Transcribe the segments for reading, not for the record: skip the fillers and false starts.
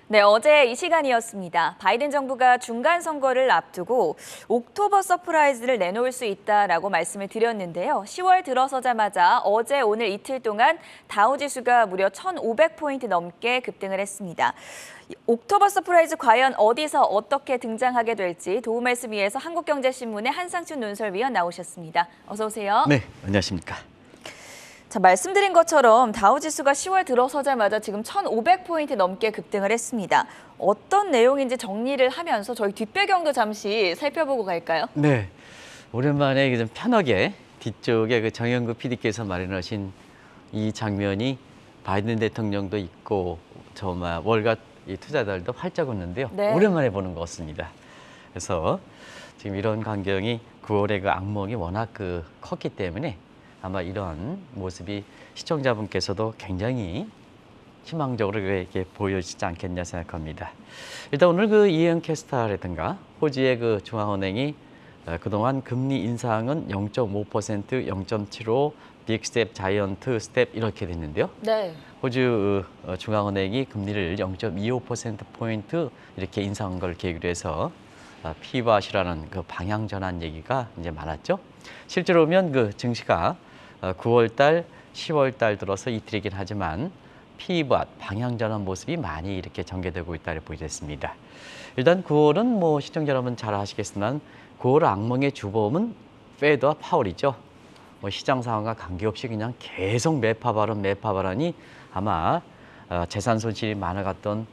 네, 어제 이 시간이었습니다. 바이든 정부가 중간 선거를 앞두고 옥토버 서프라이즈를 내놓을 수 있다라고 말씀을 드렸는데요. 10월 들어서자마자 어제 오늘 이틀 동안 다우지수가 무려 1,500포인트 넘게 급등을 했습니다. 옥토버 서프라이즈 과연 어디서 어떻게 등장하게 될지 도움 말씀 위해서 한국경제신문의 한상춘 논설위원 나오셨습니다. 어서 오세요. 네, 안녕하십니까. 자, 말씀드린 것처럼 다우지수가 10월 들어서자마자 지금 1,500포인트 넘게 급등을 했습니다. 어떤 내용인지 정리를 하면서 저희 뒷배경도 잠시 살펴보고 갈까요? 네, 오랜만에 좀 편하게 뒤쪽에 그 정영구 PD께서 마련하신 이 장면이 바이든 대통령도 있고 정말 월가 이 투자자들도 활짝 웃는데요. 네. 오랜만에 보는 것 같습니다. 그래서 지금 이런 광경이 9월의 그 악몽이 워낙 컸기 때문에 아마 이런 모습이 시청자분께서도 굉장히 희망적으로 이렇게 보여지지 않겠냐 생각합니다. 일단 오늘 그 이혜영 캐스터라든가 호주의 그 중앙은행이 그동안 금리 인상은 0.5%, 0.75, 빅스텝, 자이언트 스텝 이렇게 됐는데요. 네. 호주 중앙은행이 금리를 0.25%포인트 이렇게 인상한 걸 계기로 해서 피벗이라는 그 방향 전환 얘기가 이제 많았죠. 실제로 보면 그 증시가 9월 달, 10월 달 들어서 이틀이긴 하지만 피벗, 방향 전환 모습이 많이 이렇게 전개되고 있다고 보여졌습니다. 일단 9월은 뭐 시청자 여러분 잘 아시겠지만 9월 악몽의 주범은 페드와 파월이죠. 뭐 시장 상황과 관계없이 그냥 계속 매파 발언이 아마 재산 손실이 많아갔던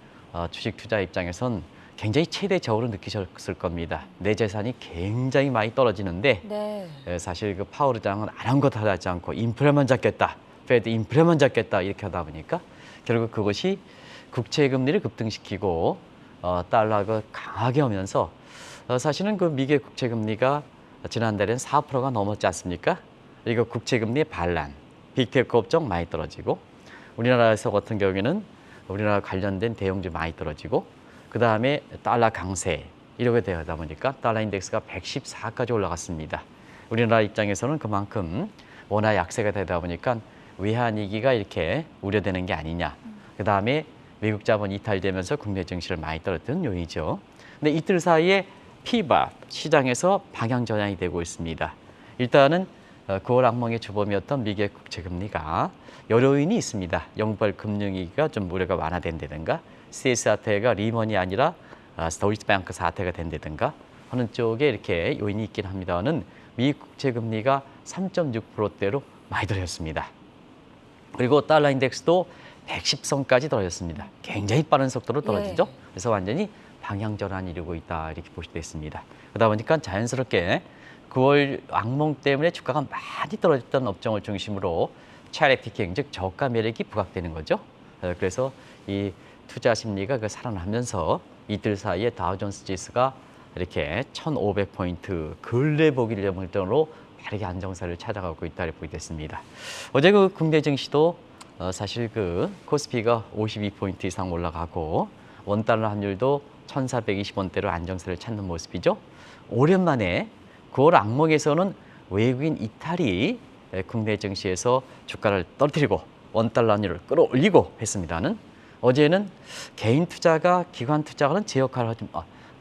주식 투자 입장에선 굉장히 최대 저울을 느끼셨을 겁니다. 내 재산이 굉장히 많이 떨어지는데 네. 사실 그 파월 의장은 아무것도 하지 않고 인플레만 잡겠다, 페드 인플레만 잡겠다 이렇게 하다 보니까 결국 그것이 국채 금리를 급등시키고 달러가 강하게 오면서 사실은 그 미국의 국채 금리가 지난달엔 4%가 넘었지 않습니까? 이거 국채 금리의 반란, 빅테크 업종 많이 떨어지고 우리나라에서 같은 경우에는 우리나라 관련된 대형주 많이 떨어지고 그 다음에 달러 강세 이렇게 되다 보니까 달러 인덱스가 114까지 올라갔습니다. 우리나라 입장에서는 그만큼 원화 약세가 되다 보니까 외환위기가 이렇게 우려되는 게 아니냐. 그 다음에 외국 자본 이탈되면서 국내 증시를 많이 떨어뜨린 요인이죠. 근데 이틀 사이에 피벗 시장에서 방향 전환이 되고 있습니다. 일단은 9월 악몽의 주범이었던 미국의 국채 금리가 여러 요인이 있습니다. 영발 금융위기가 좀 우려가 완화된다든가 CS 사태가 리먼이 아니라 도이치뱅크 사태가 된다든가 하는 쪽에 이렇게 요인이 있긴 합니다만은 미국 국채 금리가 3.6%대로 많이 떨어졌습니다. 그리고 달러 인덱스도 110선까지 떨어졌습니다. 굉장히 빠른 속도로 떨어지죠. 예. 그래서 완전히 방향 전환이 이루고 있다 이렇게 보시면 됐습니다. 그러다 보니까 자연스럽게 9월 악몽 때문에 주가가 많이 떨어졌던 업종을 중심으로 차례 피킹, 즉 저가 매력이 부각되는 거죠. 그래서 이 투자 심리가 살아나면서 이틀 사이에 다우존스 지수가 이렇게 1,500포인트 근래 보기를 정도로 빠르게 안정세를 찾아가고 있다고 보게 됐습니다. 어제 그 국내 증시도 사실 그 코스피가 52포인트 이상 올라가고 원달러 환율도 1,420원대로 안정세를 찾는 모습이죠. 오랜만에 9월 악몽에서는 외국인 이탈이 국내 증시에서 주가를 떨어뜨리고 원달러 환율을 끌어올리고 했습니다는 어제는 개인 투자가 기관 투자가는 제 역할을 하지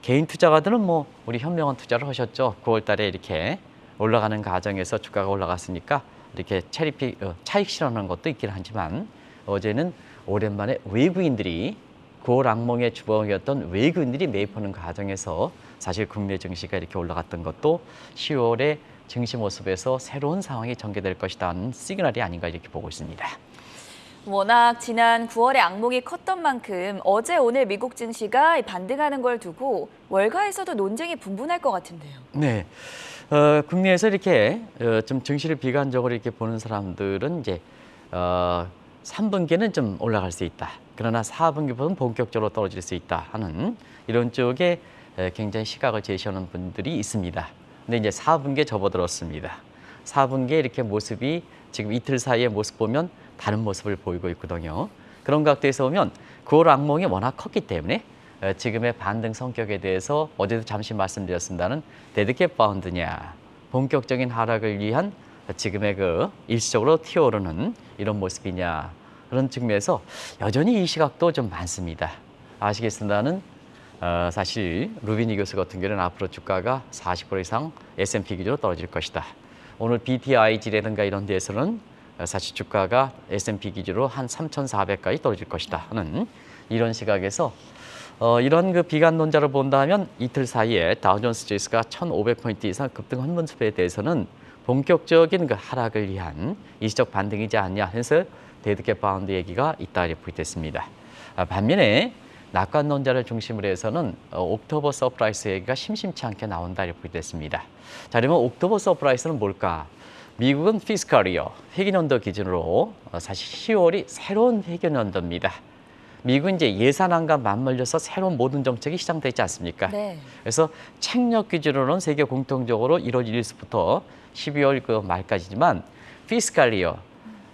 개인 투자가들은 뭐 우리 현명한 투자를 하셨죠. 9월 달에 이렇게 올라가는 과정에서 주가가 올라갔으니까 이렇게 차익 실현하는 것도 있긴 하지만 어제는 오랜만에 외국인들이 9월 악몽의 주범이었던 외국인들이 매입하는 과정에서 사실 국내 증시가 이렇게 올라갔던 것도 10월의 증시 모습에서 새로운 상황이 전개될 것이라는 시그널이 아닌가 이렇게 보고 있습니다. 워낙 지난 9월에 악몽이 컸던 만큼 어제 오늘 미국 증시가 반등하는 걸 두고 월가에서도 논쟁이 분분할 것 같은데요. 네. 국내에서 이렇게 좀 증시를 비관적으로 이렇게 보는 사람들은 이제 3분기는 좀 올라갈 수 있다. 그러나 4분기부터는 본격적으로 떨어질 수 있다 하는 이런 쪽에 굉장히 시각을 제시하는 분들이 있습니다. 근데 이제 4분기에 접어들었습니다. 4분기에 이렇게 모습이 지금 이틀 사이의 모습 보면 다른 모습을 보이고 있거든요. 그런 각도에서 보면 9월 악몽이 워낙 컸기 때문에 지금의 반등 성격에 대해서 어제도 잠시 말씀드렸습니다는 데드캣 바운드냐, 본격적인 하락을 위한 지금의 그 일시적으로 튀어오르는 이런 모습이냐 그런 측면에서 여전히 이 시각도 좀 많습니다. 아시겠습니다는 사실 루비니 교수 같은 경우는 앞으로 주가가 40% 이상 S&P 기준으로 떨어질 것이다. 오늘 BTIG라든가 이런 데에서는 사실 주가가 S&P 기준으로 한 3,400까지 떨어질 것이다 하는 이런 시각에서 이런 그 비관론자를 본다면 이틀 사이에 다우존스 지수가 1,500포인트 이상 급등한 모습에 대해서는 본격적인 그 하락을 위한 일시적 반등이지 않냐 해서 데드캣 바운드 얘기가 있다 이렇게 보겠습니다. 반면에 낙관론자를 중심으로 해서는 옥토버 서프라이스 얘기가 심심치 않게 나온다 이렇게 보겠습니다. 자, 그러면 옥토버 서프라이스는 뭘까? 미국은 피스컬이요. 회계연도 기준으로 사실 10월이 새로운 회계연도입니다. 미국은 이제 예산안과 맞물려서 새로운 모든 정책이 시작되지 않습니까? 네. 그래서 책력 기준으로는 세계 공통적으로 1월 1일부터 12월 그 말까지지만 피스칼리어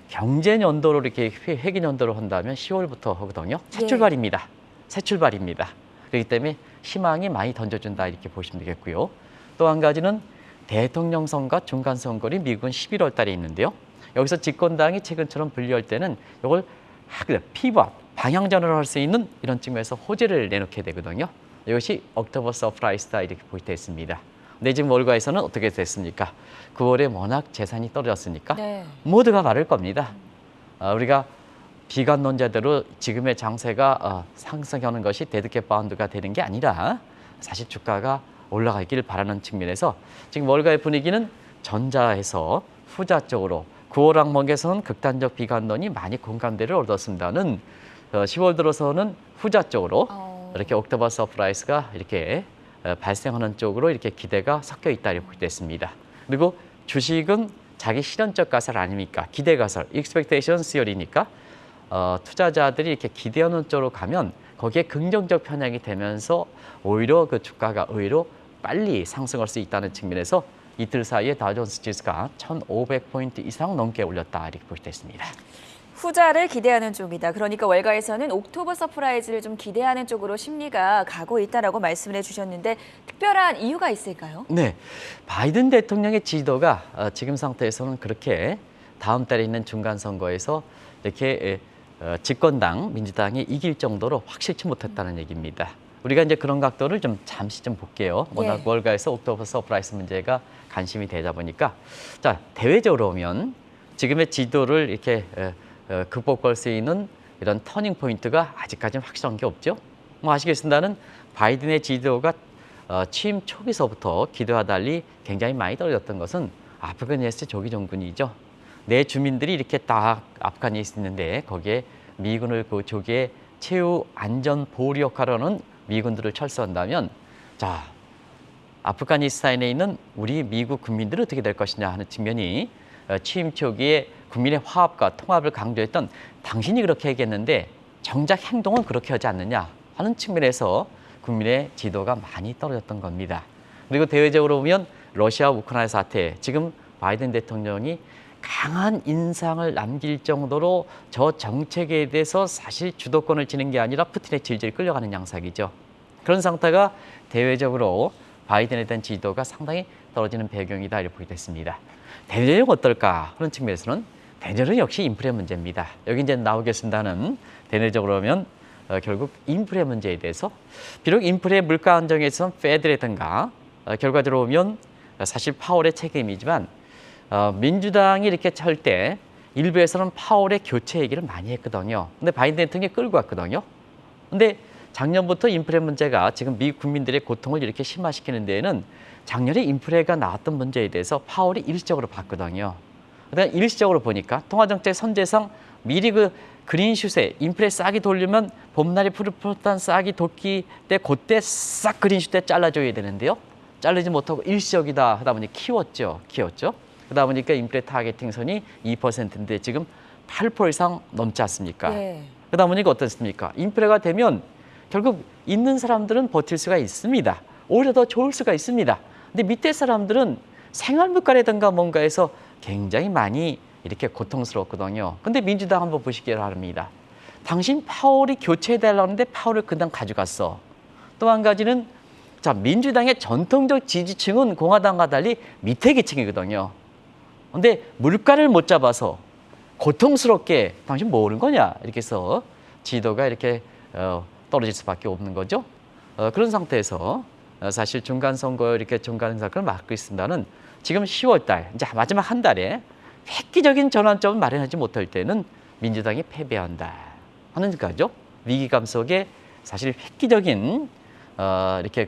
경제 연도로 이렇게 회계 연도로 한다면 10월부터 하거든요. 새 예. 출발입니다. 새 출발입니다. 그렇기 때문에 희망이 많이 던져준다 이렇게 보시면 되겠고요. 또 한 가지는 대통령 선거, 중간 선거를 미국은 11월 달에 있는데요. 여기서 집권당이 최근처럼 분리할 때는 이걸 피벗, 방향 전환을 할 수 있는 이런 측면에서 호재를 내놓게 되거든요. 이것이 옥토버 서프라이스다 이렇게 보이게 있습니다. 근데 지금 월가에서는 어떻게 됐습니까? 9월에 워낙 재산이 떨어졌으니까 네. 모두가 말할 겁니다. 우리가 비관론자대로 지금의 장세가 상승하는 것이 데드캣 바운드가 되는 게 아니라 사실 주가가 올라가길 바라는 측면에서 지금 월가의 분위기는 전자에서 후자 쪽으로 9월 항목에서는 극단적 비관론이 많이 공감대를 얻었습니다는 10월 들어서는 후자 쪽으로 이렇게 옥토버 서프라이스가 이렇게 발생하는 쪽으로 이렇게 기대가 섞여 있다 이렇게 됐습니다. 그리고 주식은 자기 실현적 가설 아닙니까? 기대 가설, expectation theory니까 투자자들이 이렇게 기대하는 쪽으로 가면 거기에 긍정적 편향이 되면서 오히려 그 주가가 의외로 빨리 상승할 수 있다는 측면에서 이틀 사이에 다우존스 지수가 1,500포인트 이상 넘게 올렸다 이렇게 보게 됐습니다. 후자를 기대하는 쪽이다. 그러니까 월가에서는 옥토버 서프라이즈를 좀 기대하는 쪽으로 심리가 가고 있다라고 말씀을 해주셨는데 특별한 이유가 있을까요? 네, 바이든 대통령의 지지도가 지금 상태에서는 그렇게 다음 달에 있는 중간 선거에서 이렇게 집권당 민주당이 이길 정도로 확실치 못했다는 얘기입니다. 우리가 이제 그런 각도를 좀 잠시 좀 볼게요. 워낙 월가에서 옥토버 서프라이즈 문제가 관심이 되다 보니까 자 대외적으로 보면 지금의 지지도를 이렇게 극복할 수 있는 이런 터닝 포인트가 아직까지는 확실한 게 없죠. 뭐 아시겠습니다는 바이든의 지지도가 취임 초기서부터 기대와 달리 굉장히 많이 떨어졌던 것은 아프가니스탄 조기 정군이죠. 내 주민들이 이렇게 딱 아프가니스탄에 있는데 거기에 미군을 그 조기에 최후 안전 보호 역할을 하는 미군들을 철수한다면 자 아프가니스탄에 있는 우리 미국 국민들은 어떻게 될 것이냐 하는 측면이 취임 초기에 국민의 화합과 통합을 강조했던 당신이 그렇게 얘기했는데 정작 행동은 그렇게 하지 않느냐 하는 측면에서 국민의 지도가 많이 떨어졌던 겁니다. 그리고 대외적으로 보면 러시아 우크라이나 사태 지금 바이든 대통령이 강한 인상을 남길 정도로 저 정책에 대해서 사실 주도권을 지는 게 아니라 푸틴의 질질 끌려가는 양상이죠. 그런 상태가 대외적으로 바이든에 대한 지지도가 상당히 떨어지는 배경이다 이렇게 보게 됐습니다. 대내적으로 어떨까 하는 측면에서는 대내적으로 역시 인플레 문제입니다. 여기 이제 나오겠습니다는 대내적으로 보면 결국 인플레 문제에 대해서 비록 인플레 물가 안정에서는 페드라든가 결과적으로 보면 사실 파월의 책임이지만 민주당이 이렇게 할 때 일부에서는 파월의 교체 얘기를 많이 했거든요. 근데 바이든 대통령이 끌고 왔거든요. 근데 작년부터 인플레 문제가 지금 미국 국민들의 고통을 이렇게 심화시키는 데에는 작년에 인플레가 나왔던 문제에 대해서 파월이 일시적으로 봤거든요. 그다음에 일시적으로 보니까 통화정책 선제상 미리 그 그린슛에 인플레 싹이 돌리면 봄날이 푸릇푸릇한 싹이 돋기 때 그때 싹 그린슛에 잘라줘야 되는데요. 자르지 못하고 일시적이다 하다 보니 키웠죠. 그러다 보니까 인플레 타겟팅 선이 2%인데 지금 8% 이상 넘지 않습니까? 그러다 보니까 어떻습니까? 인플레가 되면 결국 있는 사람들은 버틸 수가 있습니다. 오히려 더 좋을 수가 있습니다. 근데 밑에 사람들은 생활물가라든가 뭔가에서 굉장히 많이 이렇게 고통스럽거든요. 근데 민주당 한번 보시기 바랍니다. 당신 파월이 교체해달라는데 파월을 그냥 가져갔어. 또 한 가지는 자 민주당의 전통적 지지층은 공화당과 달리 밑에 계층이거든요. 근데 물가를 못 잡아서 고통스럽게 당신 뭐 하는 거냐 이렇게 해서 지도가 이렇게 떨어질 수밖에 없는 거죠. 그런 상태에서 사실 중간선거 이렇게 중간선거를 막고 있습니다는 지금 10월 달, 이제 마지막 한 달에 획기적인 전환점을 마련하지 못할 때는 민주당이 패배한다 하는 거죠. 위기감 속에 사실 획기적인 이렇게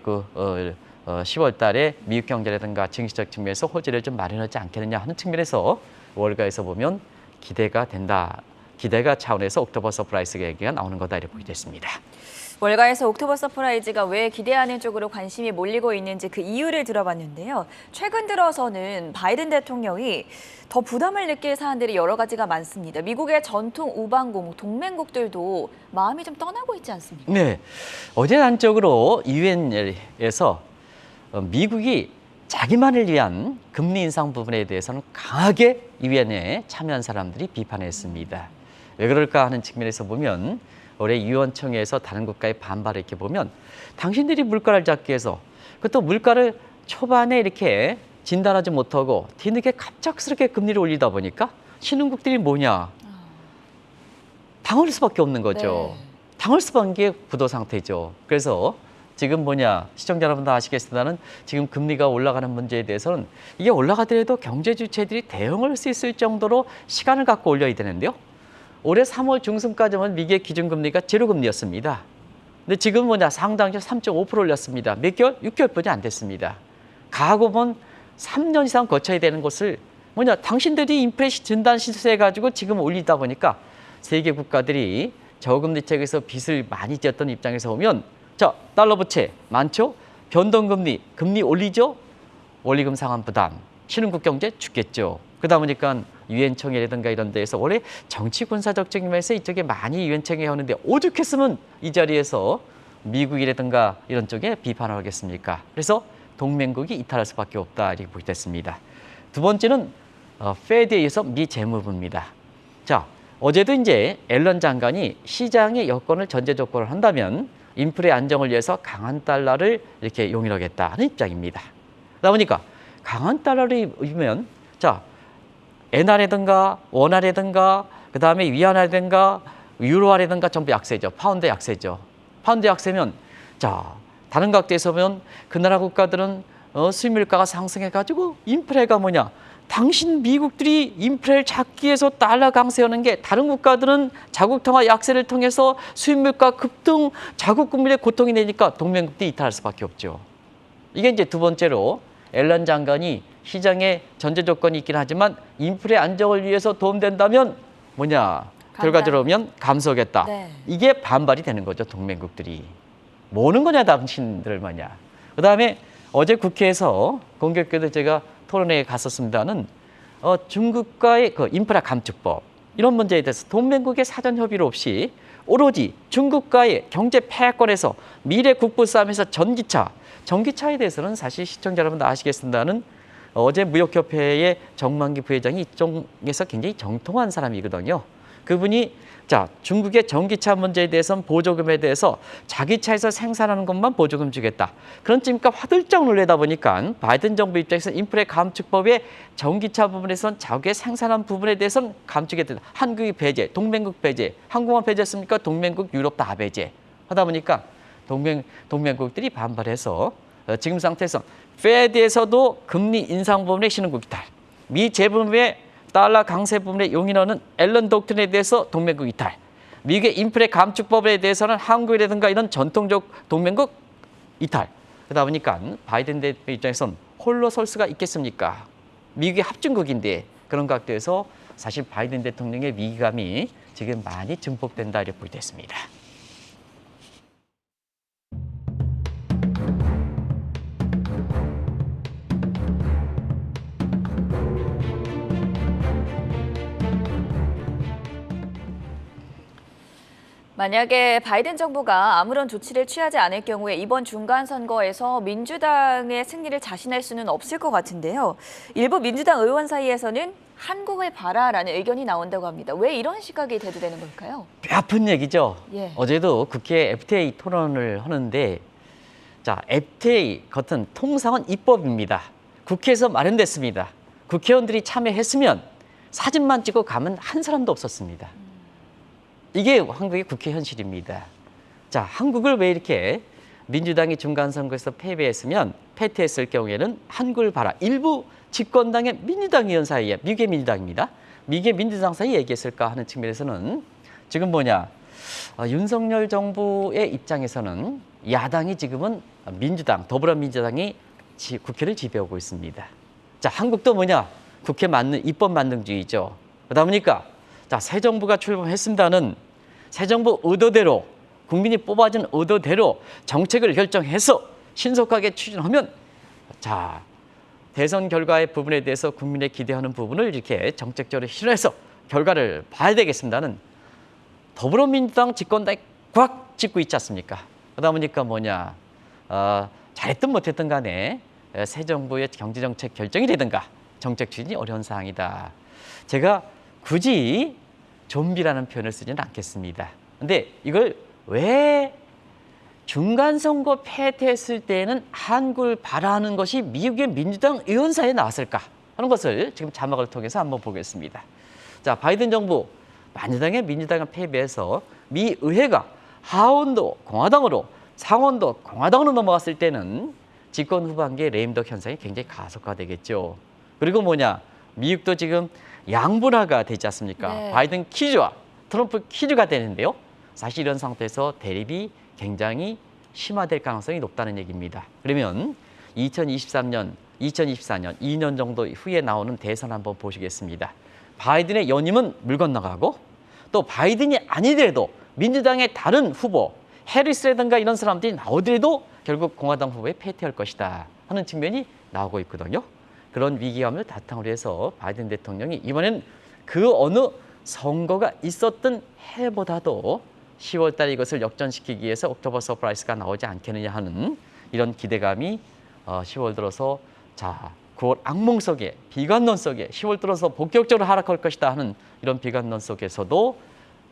10월 달에 미국 경제라든가 증시적 측면에서 호재를 좀 마련하지 않겠느냐 하는 측면에서 월가에서 보면 기대가 된다. 기대가 차원에서 옥토버 서프라이즈 얘기가 나오는 거다 이렇게 보게 됐습니다. 월가에서 옥토버 서프라이즈가 왜 기대하는 쪽으로 관심이 몰리고 있는지 그 이유를 들어봤는데요. 최근 들어서는 바이든 대통령이 더 부담을 느낄 사안들이 여러 가지가 많습니다. 미국의 전통 우방국, 동맹국들도 마음이 좀 떠나고 있지 않습니까? 네, 어제 단적으로 유엔에서 미국이 자기만을 위한 금리 인상 부분에 대해서는 강하게 유엔에 참여한 사람들이 비판했습니다. 왜 그럴까 하는 측면에서 보면 올해 유엔청에서 다른 국가의 반발을 이렇게 보면 당신들이 물가를 잡기 위해서 그것도 물가를 초반에 이렇게 진단하지 못하고 뒤늦게 갑작스럽게 금리를 올리다 보니까 신흥국들이 뭐냐 당할 수밖에 없는 거죠. 네. 당할 수밖에 게 부도 상태죠. 그래서 지금 뭐냐 시청자 여러분도 아시겠습니다는 지금 금리가 올라가는 문제에 대해서는 이게 올라가더라도 경제 주체들이 대응할 수 있을 정도로 시간을 갖고 올려야 되는데요. 올해 3월 중순까지는 미국의 기준금리가 제로금리였습니다. 근데 지금 뭐냐 상당히 3.5% 올렸습니다. 몇 개월? 6개월뿐이 안 됐습니다. 가고는 3년 이상 거쳐야 되는 것을 뭐냐 당신들이 인플레이션 진단 실수해가지고 지금 올리다 보니까 세계 국가들이 저금리책에서 빚을 많이 졌던 입장에서 보면 자 달러 부채 많죠? 변동금리 금리 올리죠? 원리금 상환 부담 신흥국 경제 죽겠죠. 그러다 보니까 유엔청이라든가 이런 데에서 원래 정치 군사적 측면에서 이쪽에 많이 유엔청이 하는데 오죽했으면 이 자리에서 미국이라든가 이런 쪽에 비판을 하겠습니까? 그래서 동맹국이 이탈할 수밖에 없다 이렇게 보게 됐습니다. 두 번째는 페드에 의해서 미 재무부입니다. 자 어제도 이제 앨런 장관이 시장의 여건을 전제 조건을 한다면 인플레 안정을 위해서 강한 달러를 이렇게 용인하겠다 하는 입장입니다. 그러다 보니까 강한 달러를 입으면 자 엔화라든가 원화라든가 그다음에 위안화라든가 유로화라든가 전부 약세죠. 파운드 약세죠. 파운드 약세면 자 다른 각도에서 보면 그 나라 국가들은 수입물가가 상승해가지고 인플레가 뭐냐 당신 미국들이 인플레를 잡기 위해서 달러 강세하는 게 다른 국가들은 자국 통화 약세를 통해서 수입물가 급등 자국 국민의 고통이 되니까 동맹국들이 이탈할 수밖에 없죠. 이게 이제 두 번째로 앨런 장관이 시장에 전제 조건이 있긴 하지만 인플레 안정을 위해서 도움된다면 뭐냐 결과적으로 보면 감소하겠다. 네. 이게 반발이 되는 거죠. 동맹국들이. 뭐는 거냐 당신들 뭐냐. 그다음에 어제 국회에서 공교롭게도 제가 토론회에 갔었습니다는 중국과의 그 인프라 감축법 이런 문제에 대해서 동맹국의 사전 협의로 없이 오로지 중국과의 경제 패권에서 미래 국부 싸움에서 전기차에 대해서는 사실 시청자 여러분 아시겠습니다는 어제 무역협회의 정만기 부회장이 이쪽에서 굉장히 정통한 사람이거든요. 그분이 자 중국의 전기차 문제에 대해서는 보조금에 대해서 자기 차에서 생산하는 것만 보조금 주겠다. 그런 찜가 화들짝 놀래다 보니까 바이든 정부 입장에서 인플레 감축법의 전기차 부분에서는 자국의 생산한 부분에 대해서는 감축이 된다. 한국이 배제, 동맹국 배제, 한국만 배제했습니까? 동맹국, 유럽 다 배제. 하다 보니까 동맹국들이 반발해서 지금 상태에서 페드에서도 금리 인상 부분의 신흥국 이탈, 미 재무부의 달러 강세 부분에 용인하는 앨런 독트린에 대해서 동맹국 이탈, 미국의 인플레 감축법에 대해서는 한국이라든가 이런 전통적 동맹국 이탈. 그러다 보니까 바이든 대통령 입장에서는 홀로 설 수가 있겠습니까? 미국의 합중국인데 그런 각도에서 사실 바이든 대통령의 위기감이 지금 많이 증폭된다 이렇게 보게 됐습니다. 만약에 바이든 정부가 아무런 조치를 취하지 않을 경우에 이번 중간 선거에서 민주당의 승리를 자신할 수는 없을 것 같은데요. 일부 민주당 의원 사이에서는 한국을 봐라라는 의견이 나온다고 합니다. 왜 이런 시각이 대두되는 걸까요? 뼈 아픈 얘기죠. 예. 어제도 국회 FTA 토론을 하는데 자 FTA 같은 통상은 입법입니다. 국회에서 마련됐습니다. 국회의원들이 참여했으면 사진만 찍고 가면 한 사람도 없었습니다. 이게 한국의 국회 현실입니다. 자, 한국을 왜 이렇게 민주당이 중간선거에서 패퇴했을 경우에는 한국을 봐라. 일부 집권당의 민주당 의원 사이에, 미국의 민주당입니다. 미국의 민주당 사이에 얘기했을까 하는 측면에서는 지금 윤석열 정부의 입장에서는 야당이 지금은 더불어민주당이 국회를 지배하고 있습니다. 자, 한국도 국회 입법 만능주의죠. 그러다 보니까 새 정부가 출범했습니다는 새 정부 의도대로 국민이 뽑아준 의도대로 정책을 결정해서 신속하게 추진하면 대선 결과의 부분에 대해서 국민의 기대하는 부분을 이렇게 정책적으로 실현해서 결과를 봐야 되겠습니다는 더불어민주당 집권당이 꽉 짚고 있지 않습니까? 그러다 보니까 잘했든 못했든 간에 새 정부의 경제정책 결정이 되든가 정책 추진이 어려운 상황이다. 제가 굳이 좀비라는 표현을 쓰지는 않겠습니다. 근데 이걸 왜 중간선거 패퇴했을 때는 한국을 바라는 것이 미국의 민주당 의원사에 나왔을까 하는 것을 지금 자막을 통해서 한번 보겠습니다. 자, 바이든 정부 민주당의 패배해서 미 의회가 하원도 공화당으로 상원도 공화당으로 넘어갔을 때는 집권 후반기에 레임덕 현상이 굉장히 가속화되겠죠. 그리고 미국도 지금 양분화가 되지 않습니까? 네. 바이든 퀴즈와 트럼프 퀴즈가 되는데요. 사실 이런 상태에서 대립이 굉장히 심화될 가능성이 높다는 얘기입니다. 그러면 2024년, 2년 정도 후에 나오는 대선 한번 보시겠습니다. 바이든의 연임은 물 건너가고 또 바이든이 아니더라도 민주당의 다른 후보, 해리스라든가 이런 사람들이 나오더라도 결국 공화당 후보에 패퇴할 것이다 하는 측면이 나오고 있거든요. 그런 위기감을 바탕으로 해서 바이든 대통령이 이번엔 그 어느 선거가 있었던 해보다도 10월 달에 이것을 역전시키기 위해서 옥토버 서프라이즈가 나오지 않겠느냐 하는 이런 기대감이 10월 들어서 9월 악몽 속에 비관론 속에 10월 들어서 본격적으로 하락할 것이다 하는 이런 비관론 속에서도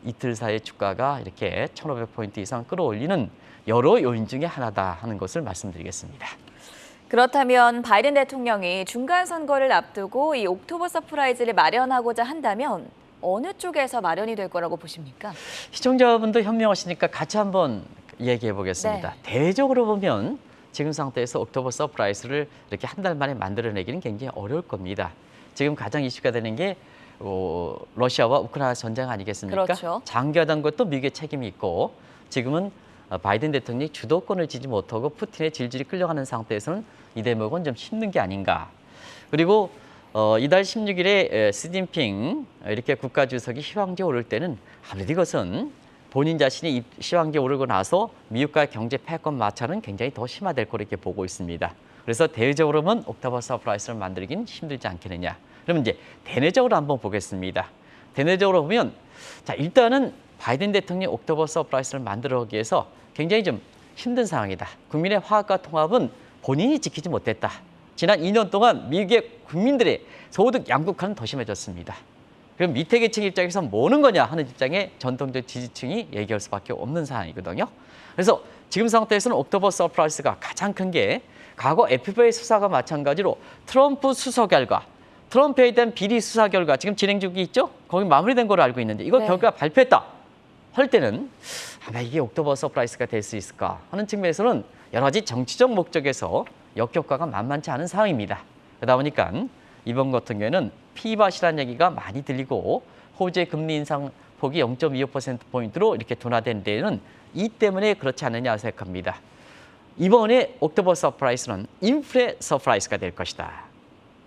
이틀 사이 주가가 이렇게 1,500포인트 이상 끌어올리는 여러 요인 중에 하나다 하는 것을 말씀드리겠습니다. 그렇다면 바이든 대통령이 중간 선거를 앞두고 이 옥토버 서프라이즈를 마련하고자 한다면 어느 쪽에서 마련이 될 거라고 보십니까? 시청자분도 현명하시니까 같이 한번 얘기해 보겠습니다. 네. 대외적으로 보면 지금 상태에서 옥토버 서프라이즈를 이렇게 한 달 만에 만들어내기는 굉장히 어려울 겁니다. 지금 가장 이슈가 되는 게 러시아와 우크라이나 전쟁 아니겠습니까? 그렇죠. 장기화된 것도 미국의 책임이 있고 지금은 바이든 대통령이 주도권을 쥐지 못하고 푸틴의 질질이 끌려가는 상태에서는 이 대목은 좀 힘든 게 아닌가. 그리고 이달 16일에 시진핑 이렇게 국가주석이 시황지에 오를 때는 아무래도 이것은 본인 자신이 시황지에 오르고 나서 미국과의 경제 패권 마찰은 굉장히 더 심화될 거로 이렇게 보고 있습니다. 그래서 대외적으로 보면 옥토버 서프라이즈를 만들긴 힘들지 않겠느냐. 그러면 이제 대내적으로 한번 보겠습니다. 대내적으로 보면 일단은 바이든 대통령이 옥토버 서프라이즈를 만들어오기 위해서 굉장히 좀 힘든 상황이다. 국민의 화합과 통합은 본인이 지키지 못했다. 지난 2년 동안 미국의 국민들의 소득 양극화는 더 심해졌습니다. 그럼 밑에 계층 입장에서 뭐는 거냐 하는 입장에 전통적 지지층이 얘기할 수밖에 없는 상황이거든요. 그래서 지금 상태에서는 옥토버 서프라이즈가 가장 큰 게 과거 FBI 수사가 마찬가지로 트럼프 수사 결과, 트럼프에 대한 비리 수사 결과 지금 진행 중이 있죠? 거기 마무리된 걸로 알고 있는데 이거 네. 결과 발표했다 할 때는 아마 이게 옥토버 서프라이즈가 될 수 있을까 하는 측면에서는 여러 가지 정치적 목적에서 역효과가 만만치 않은 상황입니다. 그러다 보니까 이번 같은 경우에는 피벗이라는 얘기가 많이 들리고 호주의 금리 인상 폭이 0.25%포인트로 이렇게 둔화된 데에는 이 때문에 그렇지 않느냐 생각합니다. 이번에 옥토버 서프라이즈는 인플레 서프라이즈가 될 것이다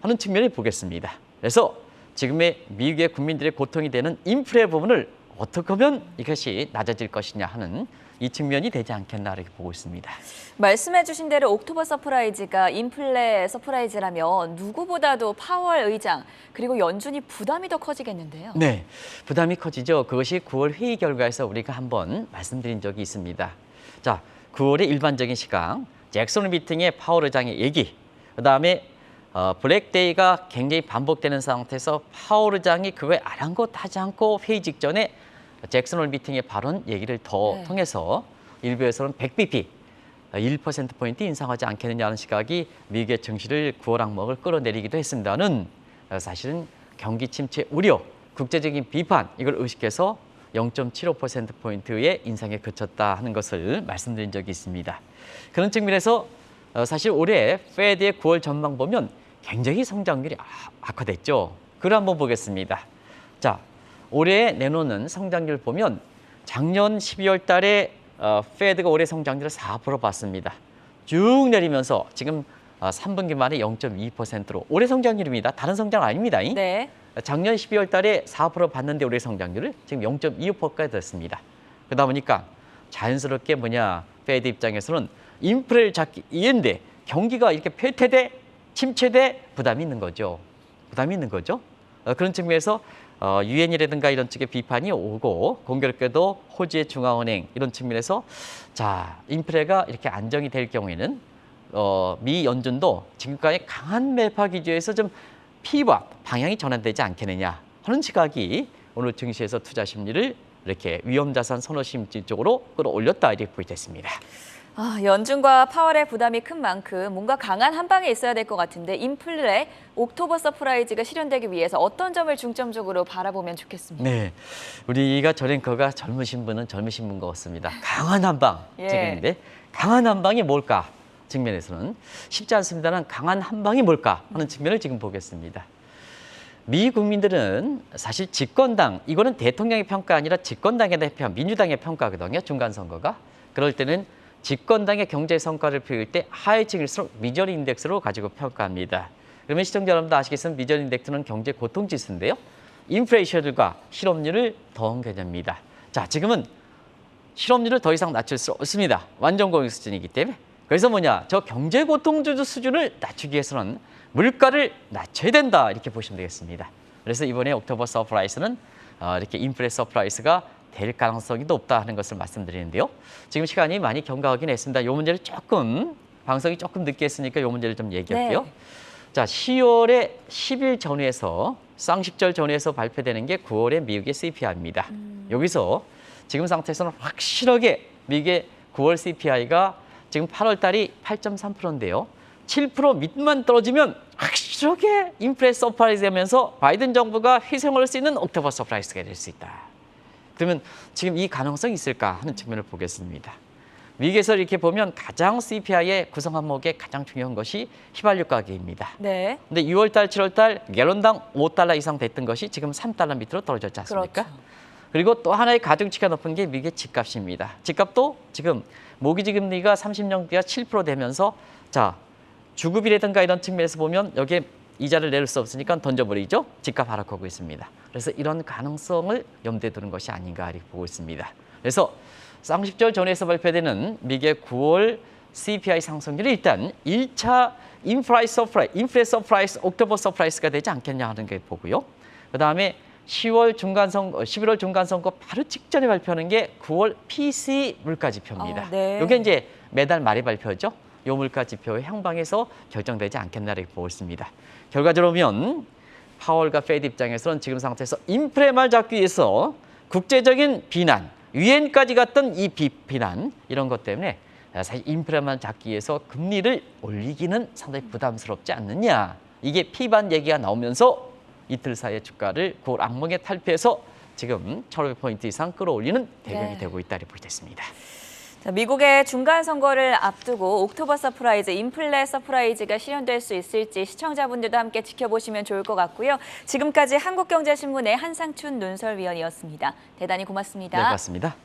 하는 측면을 보겠습니다. 그래서 지금의 미국의 국민들의 고통이 되는 인플레 부분을 어떻게 하면 이것이 낮아질 것이냐 하는 이 측면이 되지 않겠나 이렇게 보고 있습니다. 말씀해 주신 대로 옥토버 서프라이즈가 인플레 서프라이즈라면 누구보다도 파월 의장 그리고 연준이 부담이 더 커지겠는데요. 네, 부담이 커지죠. 그것이 9월 회의 결과에서 우리가 한번 말씀드린 적이 있습니다. 자, 9월의 일반적인 시각, 잭슨 미팅의 파월 의장의 얘기, 그다음에 블랙데이가 굉장히 반복되는 상태에서 파월 의장이 그거에 아랑곳하지 않고 회의 직전에 잭슨 홀 미팅의 발언 얘기를 더 네. 통해서 일부에서는 100bp, 1%포인트 인상하지 않겠느냐는 시각이 미국의 증시를 9월 항목을 끌어내리기도 했습니다는 사실은 경기 침체 우려, 국제적인 비판 이걸 의식해서 0.75%포인트의 인상에 그쳤다 하는 것을 말씀드린 적이 있습니다. 그런 측면에서 사실 올해 페드의 9월 전망 보면 굉장히 성장률이 악화됐죠. 그걸 한번 보겠습니다. 자, 올해 내놓는 성장률 보면 작년 12월 달에 페드가 올해 성장률을 4% 봤습니다. 쭉 내리면서 지금 3분기 만에 0.2%로 올해 성장률입니다. 다른 성장 아닙니다. 네. 작년 12월 달에 4% 봤는데 올해 성장률을 지금 0.25%까지 됐습니다. 그러다 보니까 자연스럽게 페드 입장에서는 인플레를 잡기 이해인데 경기가 이렇게 쇠퇴돼 침체돼 부담이 있는 거죠. 그런 측면에서 유엔이라든가 이런 측의 비판이 오고 공교롭게도 호주의 중앙은행 이런 측면에서 자 인플레가 이렇게 안정이 될 경우에는 미 연준도 지금까지 강한 매파 기조에서 좀 피와 방향이 전환되지 않겠느냐 하는 시각이 오늘 증시에서 투자 심리를 이렇게 위험자산 선호 심리 쪽으로 끌어올렸다 이렇게 보이겠습니다. 연준과 파월의 부담이 큰 만큼 뭔가 강한 한 방에 있어야 될 것 같은데 인플레 옥토버 서프라이즈가 실현되기 위해서 어떤 점을 중점적으로 바라보면 좋겠습니다. 네, 우리가 저 랭커가 젊으신 분은 젊으신 분 같습니다. 강한 한 방 지금인데 강한 한 방이 뭘까? 측면에서는 쉽지 않습니다만 강한 한 방이 뭘까 하는 측면을 지금 보겠습니다. 미 국민들은 사실 집권당, 이거는 대통령의 평가 아니라 집권당의 대표, 민주당의 평가거든요. 중간선거가. 그럴 때는 집권당의 경제 성과를 보일 때 하위층일수록 미저리 인덱스로 가지고 평가합니다. 그러면 시청자 여러분도 아시겠지만 미저리 인덱스는 경제 고통 지수인데요. 인플레이션과 실업률을 더한 개념입니다. 자, 지금은 실업률을 더 이상 낮출 수 없습니다. 완전 공익 수준이기 때문에. 그래서 저 경제 고통 지수 수준을 낮추기 위해서는 물가를 낮춰야 된다 이렇게 보시면 되겠습니다. 그래서 이번에 옥토버 서프라이스는 이렇게 인플레 서프라이스가 될 가능성이 높다 하는 것을 말씀드리는데요. 지금 시간이 많이 경과하긴 했습니다. 이 문제를 방송이 조금 늦게 했으니까 이 문제를 좀 얘기할게요. 네. 자, 10월에 10일 전후에서 쌍십절 전후에서 발표되는 게 9월의 미국의 CPI입니다. 여기서 지금 상태에서는 확실하게 미국의 9월 CPI가 지금 8월 달이 8.3%인데요. 7% 밑만 떨어지면 확실하게 인플레 서프라이즈 되면서 바이든 정부가 희생할 수 있는 옥토버 서프라이즈가 될 수 있다. 그러면 지금 이 가능성이 있을까 하는 측면을 보겠습니다. 미국에서 이렇게 보면 가장 CPI의 구성 항목에 가장 중요한 것이 휘발유 가격입니다. 네. 근데 6월 달, 7월 달 갤런당 $5 이상 됐던 것이 지금 $3 밑으로 떨어졌지 않습니까? 그렇죠. 그리고 또 하나의 가중치가 높은 게 미국의 집값입니다. 집값도 지금 모기지 금리가 30년기가 7% 되면서 자 주급이라든가 이런 측면에서 보면 여기에 이자를 내릴 수 없으니까 던져버리죠. 집값 하락하고 있습니다. 그래서 이런 가능성을 염두에 두는 것이 아닌가 이렇게 보고 있습니다. 그래서 쌍십절 전후에서 발표되는 미국의 9월 CPI 상승률이 일단 1차 인플레 서프라이즈, 옥토버 서프라이즈가 되지 않겠냐 하는 게 보고요. 그다음에 11월 중간선거 바로 직전에 발표하는 게 9월 PC 물가지표입니다. 네. 이게 이제 매달 말에 발표죠. 이 물가지표의 향방에서 결정되지 않겠나 이렇게 보고 있습니다. 결과적으로 보면 파월과 페드 입장에서는 지금 상태에서 인플레만 잡기 위해서 국제적인 비난, 유엔까지 갔던 이 비난 이런 것 때문에 사실 인플레만 잡기 위해서 금리를 올리기는 상당히 부담스럽지 않느냐. 이게 피반 얘기가 나오면서 이틀 사이의 주가를 9월 악몽에 탈피해서 지금 1,500포인트 이상 끌어올리는 대변이 되고 있다 이렇게 보겠습니다. 자, 미국의 중간 선거를 앞두고 옥토버 서프라이즈, 인플레 서프라이즈가 실현될 수 있을지 시청자분들도 함께 지켜보시면 좋을 것 같고요. 지금까지 한국경제신문의 한상춘 논설위원이었습니다. 대단히 고맙습니다. 네, 고맙습니다.